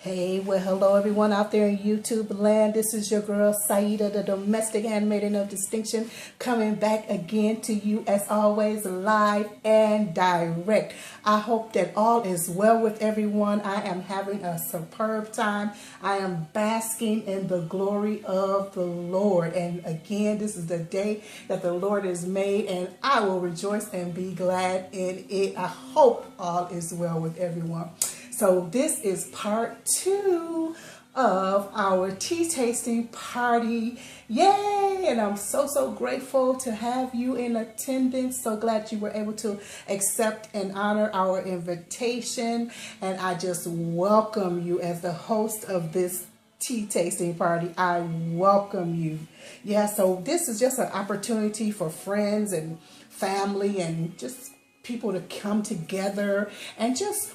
Hey, well, hello everyone out there in YouTube land. This is your girl Saida, the domestic handmaiden of distinction, coming back again to you as always, live and direct. I hope that all is well with everyone. I am having a superb time. I am basking in the glory of the Lord. And again, this is the day that the Lord has made, and I will rejoice and be glad in it. I hope all is well with everyone. So this is part 2 of our tea tasting party. Yay! And I'm so grateful to have you in attendance. So glad you were able to accept and honor our invitation. And I just welcome you as the host of this tea tasting party. I welcome you. Yeah, so this is just an opportunity for friends and family and just people to come together and just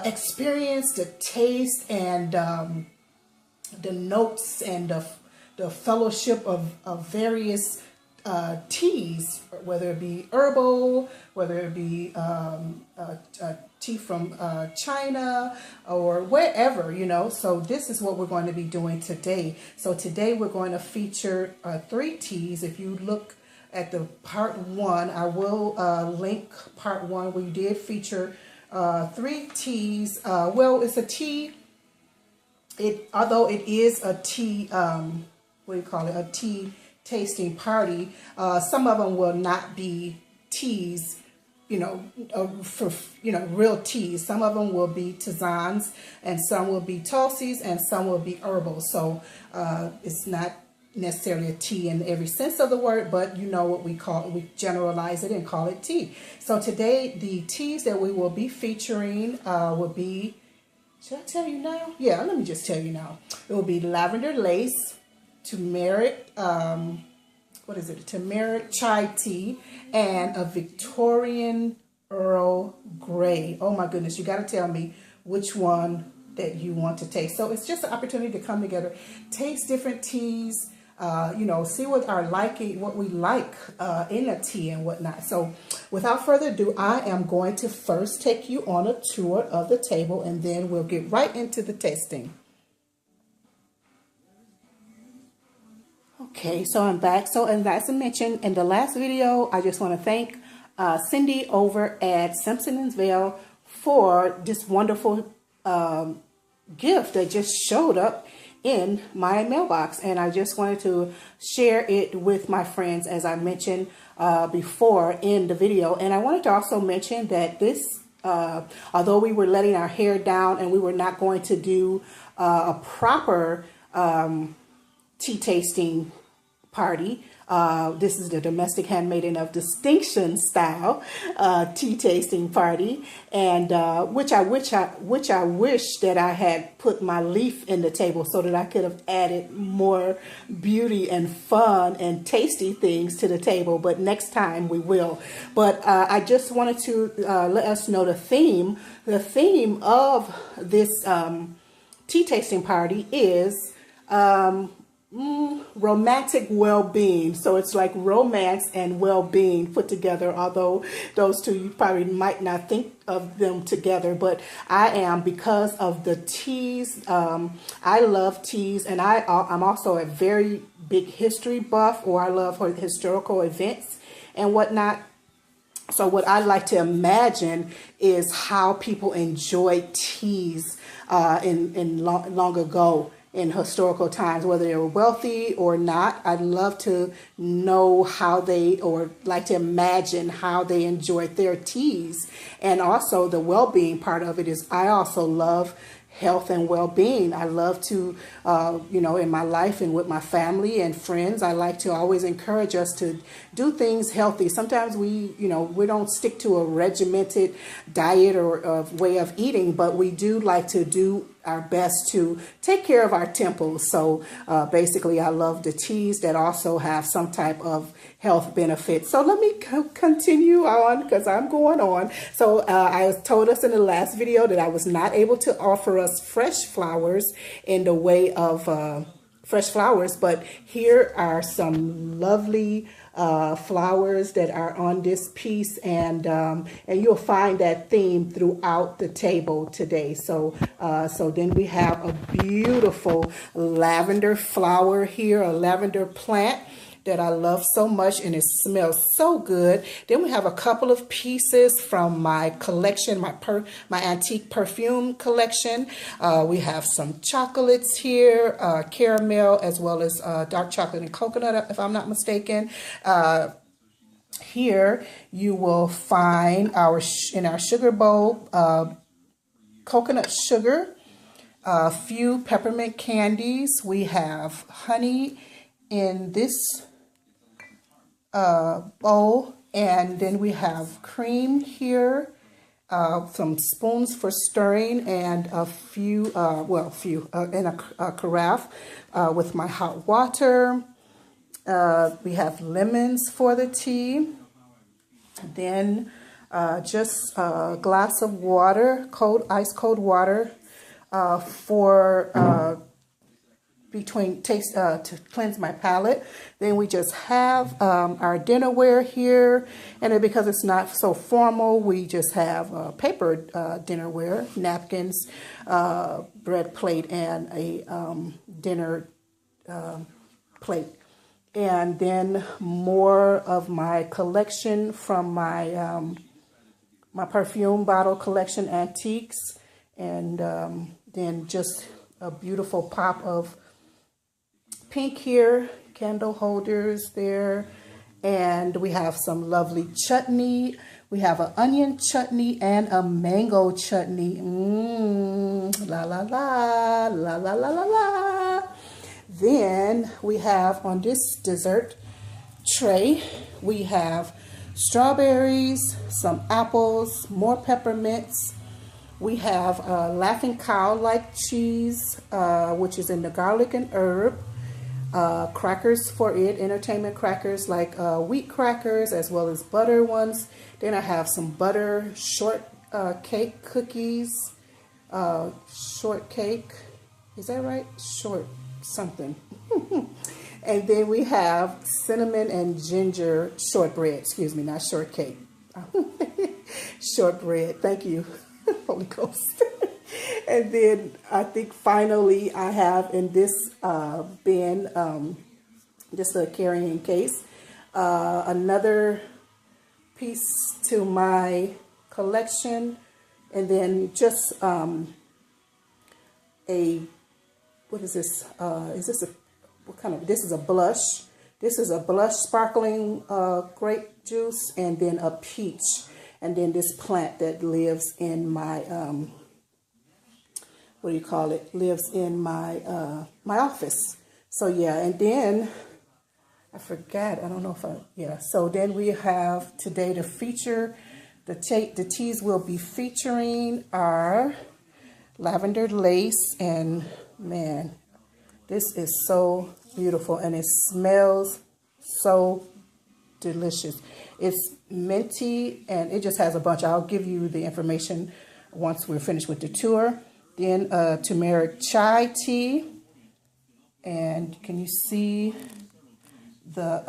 experience the taste and the notes and the fellowship of various teas, whether it be herbal, whether it be tea from China or wherever, you know. So this is what we're going to be doing today. So today we're going to feature 3 teas. If you look at the part 1, I will link part 1 where you did feature 3 teas. Well, it's a tea. Although it is a tea, what do you call it? A tea tasting party. Some of them will not be teas, you know, for real teas. Some of them will be tisanes, and some will be tulsis, and some will be herbal. So it's not necessarily a tea in every sense of the word, but you know what we call it, we generalize it and call it tea. So today the teas that we will be featuring will be, should I tell you now? Yeah, let me just tell you now. It will be lavender lace, turmeric, turmeric chai tea, and a Victorian Earl Grey. Oh my goodness, you got to tell me which one that you want to taste. So it's just an opportunity to come together, taste different teas, see what we like in a tea and whatnot. So without further ado, I am going to first take you on a tour of the table, and then we'll get right into the tasting. Okay, so I'm back. So as I mentioned in the last video, I just want to thank Cindy over at Simpson Vail for this wonderful gift that just showed up in my mailbox, and I just wanted to share it with my friends, as I mentioned before in the video. And I wanted to also mention that this, although we were letting our hair down and we were not going to do a proper tea tasting party, this is the domestic handmaiden of distinction style tea tasting party, and which I wish that I had put my leaf in the table so that I could have added more beauty and fun and tasty things to the table. But next time we will. But I just wanted to let us know the theme. The theme of this tea tasting party is romantic well-being. So it's like romance and well-being put together, although those two you probably might not think of them together, but I am, because of the teas. I love teas, and I'm also a very big history buff, or I love historical events and whatnot. So what I like to imagine is how people enjoyed teas long ago, in historical times, whether they were wealthy or not. I'd love to know how they, or like to imagine how they enjoyed their teas. And also the well-being part of it is, I also love health and well-being. I love to, in my life and with my family and friends, I like to always encourage us to do things healthy. Sometimes we don't stick to a regimented diet or way of eating, but we do like to do our best to take care of our temples. So basically, I love the teas that also have some type of health benefits. So let me continue on, because I'm going on. So I told us in the last video that I was not able to offer us fresh flowers in the way of fresh flowers, but here are some lovely flowers that are on this piece, and you'll find that theme throughout the table today. So so then we have a beautiful lavender flower here, a lavender plant that I love so much, and it smells so good. Then we have a couple of pieces from my collection, my antique perfume collection. We have some chocolates here, caramel, as well as dark chocolate and coconut, if I'm not mistaken. Here you will find in our sugar bowl, coconut sugar, a few peppermint candies. We have honey in this bowl, and then we have cream here, some spoons for stirring, and a few, in a carafe with my hot water. We have lemons for the tea. Then just a glass of water, ice cold water, to cleanse my palate. Then we just have our dinnerware here, and then because it's not so formal, we just have paper dinnerware, napkins, bread plate, and a dinner plate. And then more of my collection from my my perfume bottle collection, antiques, and then just a beautiful pop of pink here, candle holders there, and we have some lovely chutney. We have an onion chutney and a mango chutney. La la la, la la la la la. Then we have on this dessert tray, we have strawberries, some apples, more peppermints. We have Laughing Cow-like cheese, which is in the garlic and herb. Crackers for it, entertainment crackers like wheat crackers, as well as butter ones. Then I have some butter shortcake cookies, shortcake, is that right? Short something. And then we have cinnamon and ginger shortbread, excuse me, not shortcake. Shortbread, thank you, Holy Ghost. And then I think finally I have in this bin, just a carrying case, another piece to my collection, and then just what is this? Is this what kind of? This is a blush. This is a blush sparkling grape juice, and then a peach, and then this plant that lives in my what do you call it? Lives in my my office. So yeah, and then I forgot. I don't know if yeah. So then we have today to feature the teas will be featuring our lavender lace, and man, this is so beautiful, and it smells so delicious. It's minty, and it just has a bunch. I'll give you the information once we're finished with the tour. Then turmeric chai tea, and can you see the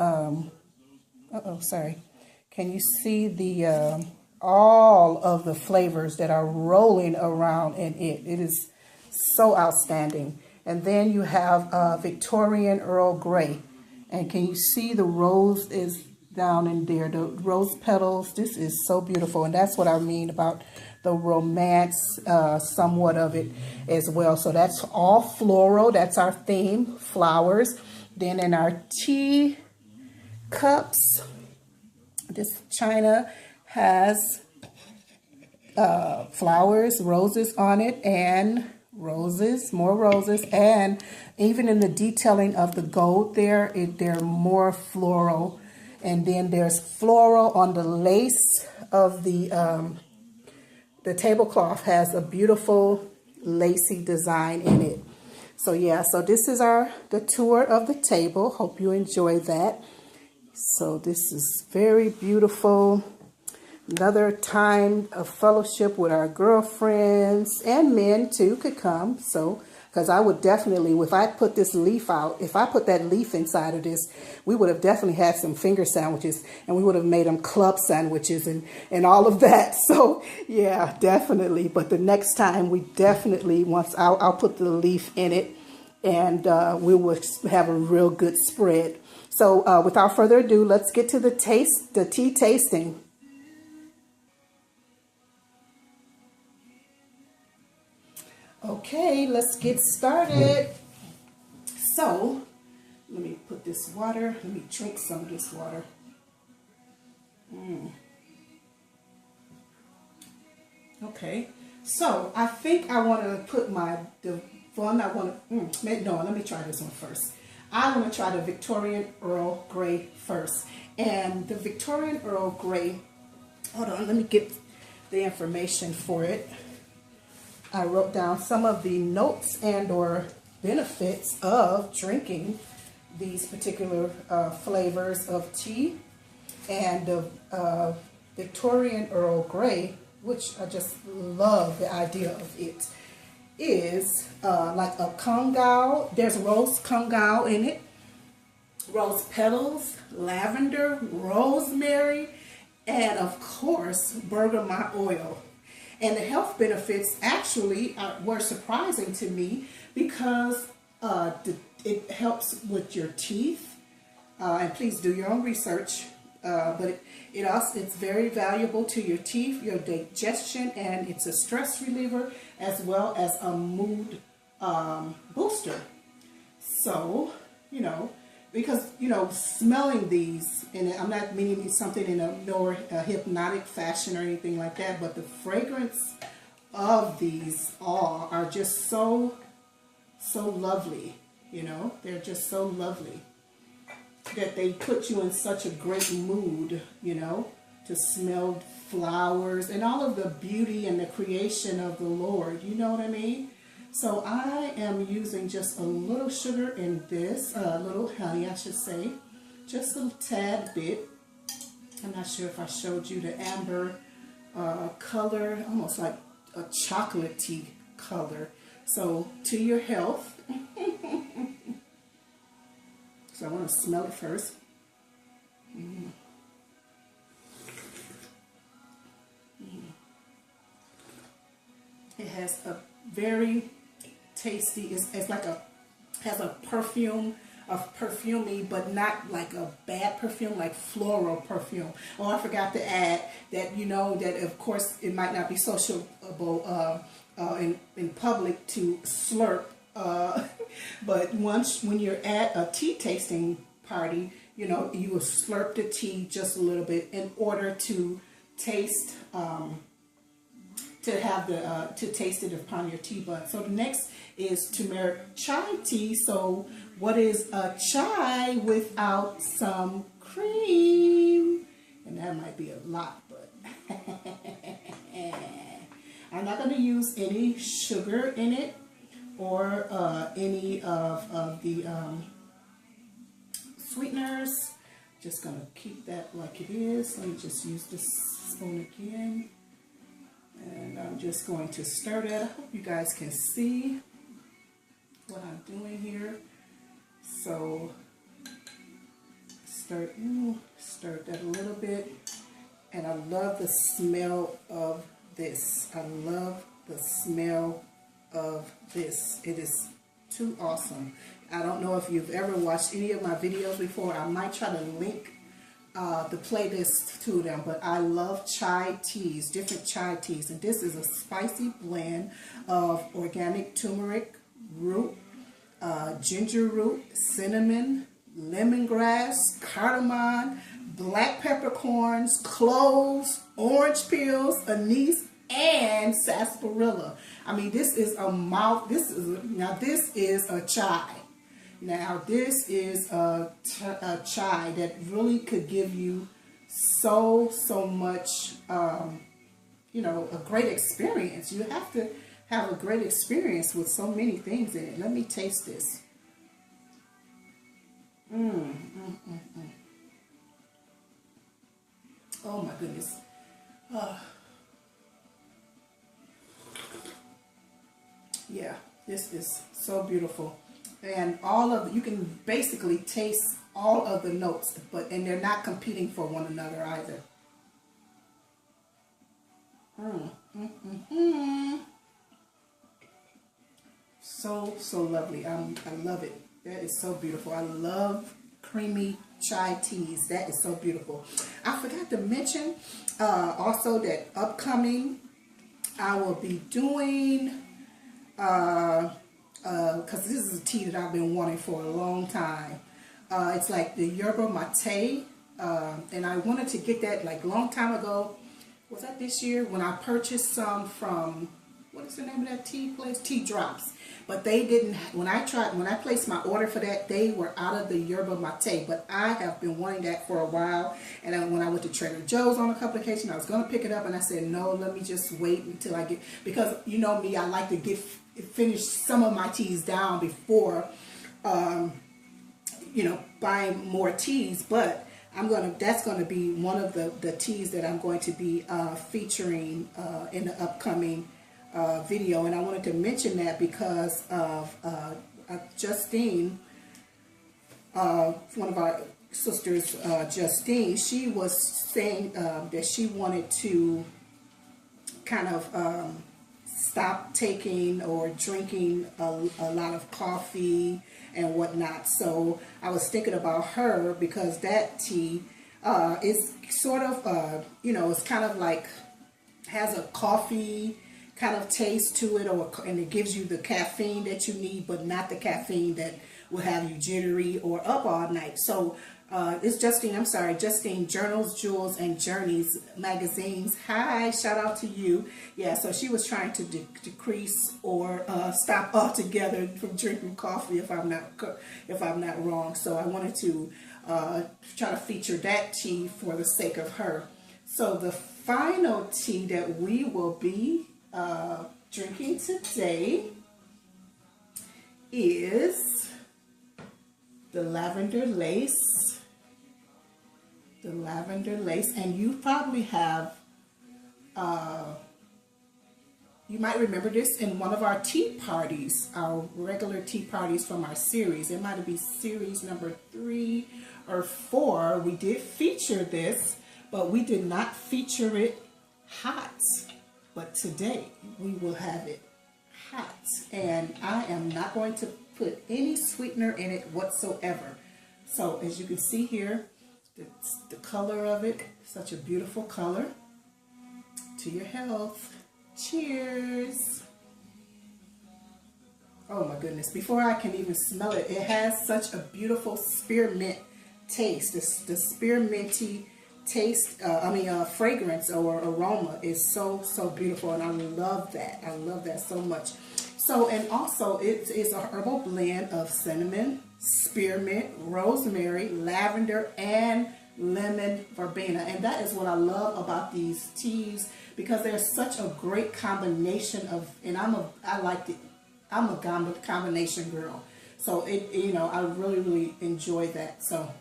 can you see the all of the flavors that are rolling around in it? It is so outstanding. And then you have Victorian Earl Grey, and can you see the rose is down in there, the rose petals? This is so beautiful, and that's what I mean about the romance, somewhat of it as well. So that's all floral. That's our theme, flowers. Then in our tea cups, this china has flowers, roses on it, and roses, more roses, and even in the detailing of the gold there, they're more floral. And then there's floral on the lace of the tablecloth has a beautiful lacy design in it. So yeah, so this is the tour of the table. Hope you enjoy that. So this is very beautiful. Another time of fellowship with our girlfriends, and men too could come. So Because I would definitely, if I put this leaf out, if I put that leaf inside of this, we would have definitely had some finger sandwiches, and we would have made them club sandwiches and all of that. So yeah, definitely. But the next time we definitely, once I'll put the leaf in it, and we will have a real good spread. So without further ado, let's get to the tea tasting. Okay, let's get started. So, let me put this water, let me drink some of this water. Okay, so I think I want to put the one I want to, no, let me try this one first. I want to try the Victorian Earl Grey first. And the Victorian Earl Grey, hold on, let me get the information for it. I wrote down some of the notes and or benefits of drinking these particular flavors of tea. And the Victorian Earl Grey, which I just love the idea of it, is like a kangao. There's rose kangao in it, rose petals, lavender, rosemary, and of course bergamot oil. And the health benefits actually were surprising to me because it helps with your teeth. And please do your own research. But it's very valuable to your teeth, your digestion, and it's a stress reliever as well as a mood booster. So, because, smelling these, and I'm not meaning something in a more hypnotic fashion or anything like that, but the fragrance of these all are just so lovely, they're just so lovely that they put you in such a great mood, to smell flowers and all of the beauty and the creation of the Lord, you know what I mean? So I am using just a little sugar in this, a little honey, I should say, just a tad bit. I'm not sure if I showed you the amber color, almost like a chocolatey color. So to your health. So I want to smell it first. It has a very tasty, it's like has a perfume of perfumey, but not like a bad perfume, like floral perfume. Oh, I forgot to add that, that of course it might not be sociable in public to slurp, but when you're at a tea tasting party, you will slurp the tea just a little bit in order to taste, to taste it upon your tea bud. So the next is turmeric chai tea. So what is a chai without some cream? And that might be a lot, but I'm not going to use any sugar in it or any of the sweeteners. Just going to keep that like it is. Let me just use this spoon again. And I'm just going to stir that. I hope you guys can see what I'm doing here. So stir that a little bit. And I love the smell of this. I love the smell of this. It is too awesome. I don't know if you've ever watched any of my videos before. I might try to link the playlist to them, but I love chai teas, different chai teas, and this is a spicy blend of organic turmeric root, ginger root, cinnamon, lemongrass, cardamom, black peppercorns, cloves, orange peels, anise, and sarsaparilla. I mean, this is this is a chai. Now, this is a chai that really could give you so much, a great experience. You have to have a great experience with so many things in it. Let me taste this. Oh my goodness. Yeah, This is so beautiful. And you can basically taste all of the notes, and they're not competing for one another either. So lovely. I love it. That is so beautiful. I love creamy chai teas. That is so beautiful. I forgot to mention also that upcoming I will be doing, because this is a tea that I've been wanting for a long time. It's like the yerba mate, and I wanted to get that like a long time ago. Was that this year when I purchased some from, what is the name of that tea place? Tea Drops. But they didn't, when I placed my order for that, they were out of the yerba mate. But I have been wanting that for a while. And then when I went to Trader Joe's on a couple occasions, I was going to pick it up. And I said, no, let me just wait until I get, because you know me, I like to finish some of my teas down before, buying more teas. But that's going to be one of the teas that I'm going to be featuring in the upcoming video. And I wanted to mention that because of Justine, one of our sisters, Justine. She was saying that she wanted to kind of stop taking or drinking a lot of coffee and whatnot. So I was thinking about her, because that tea is sort of, it's kind of like, has a coffee kind of taste to it, and it gives you the caffeine that you need, but not the caffeine that will have you jittery or up all night. So it's Justine, Journals, Jewels, and Journeys magazines. Hi, shout out to you. Yeah, so she was trying to decrease or stop altogether from drinking coffee, if I'm not wrong. So I wanted to try to feature that tea for the sake of her. So the final tea that we will be drinking today is the lavender lace. And you probably have, you might remember this in one of our tea parties, our regular tea parties from our series. It might be series number 3 or 4. We did feature this, but we did not feature it hot. But today we will have it hot, and I am not going to put any sweetener in it whatsoever. So as you can see here, the color of it, such a beautiful color. To your health. Cheers. Oh my goodness, before I can even smell it, it has such a beautiful spearmint taste. The spearminty taste, fragrance or aroma is so beautiful, and I love that. I love that so much. So, and also it is a herbal blend of cinnamon, spearmint, rosemary, lavender, and lemon verbena. And that is what I love about these teas, because they're such a great combination of, and I'm a combination girl. So I really enjoy that. So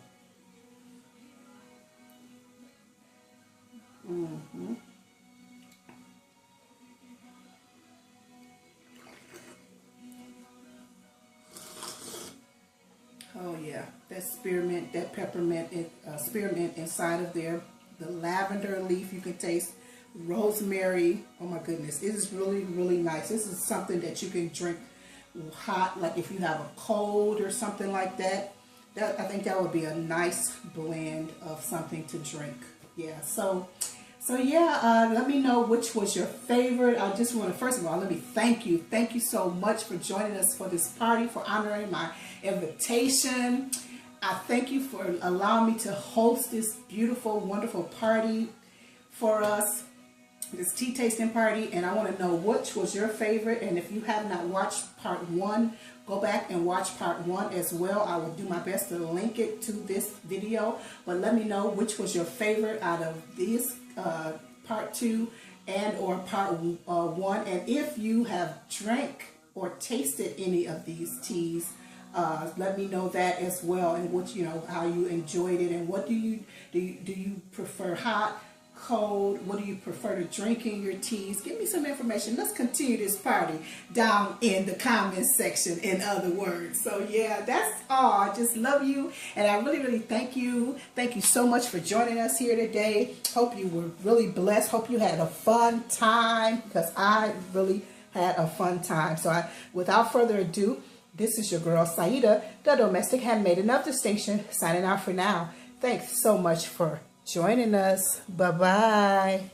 oh yeah, that spearmint, that peppermint, spearmint inside of there. The lavender leaf you can taste. Rosemary. Oh my goodness, it is really nice. This is something that you can drink hot, like if you have a cold or something like that. I think that would be a nice blend of something to drink. Yeah, so yeah, let me know which was your favorite. I just want to, first of all, let me thank you. Thank you so much for joining us for this party, for honoring my invitation. I thank you for allowing me to host this beautiful, wonderful party for us, this tea tasting party. And I want to know which was your favorite. And if you have not watched part 1, go back and watch part 1 as well. I will do my best to link it to this video. But let me know which was your favorite out of this part 2 and or part 1. And if you have drank or tasted any of these teas, let me know that as well, and what how you enjoyed it, and what do you prefer, hot, cold? What do you prefer to drink in your teas? Give me some information. Let's continue this party down in the comments section, in other words. So yeah, that's all. I just love you, and I really, really thank you. Thank you so much for joining us here today. Hope you were really blessed. Hope you had a fun time, because I really had a fun time. So without further ado, this is your girl Saida, the Domestic Handmaiden of Distinction, signing out for now. Thanks so much for joining us. Bye-bye.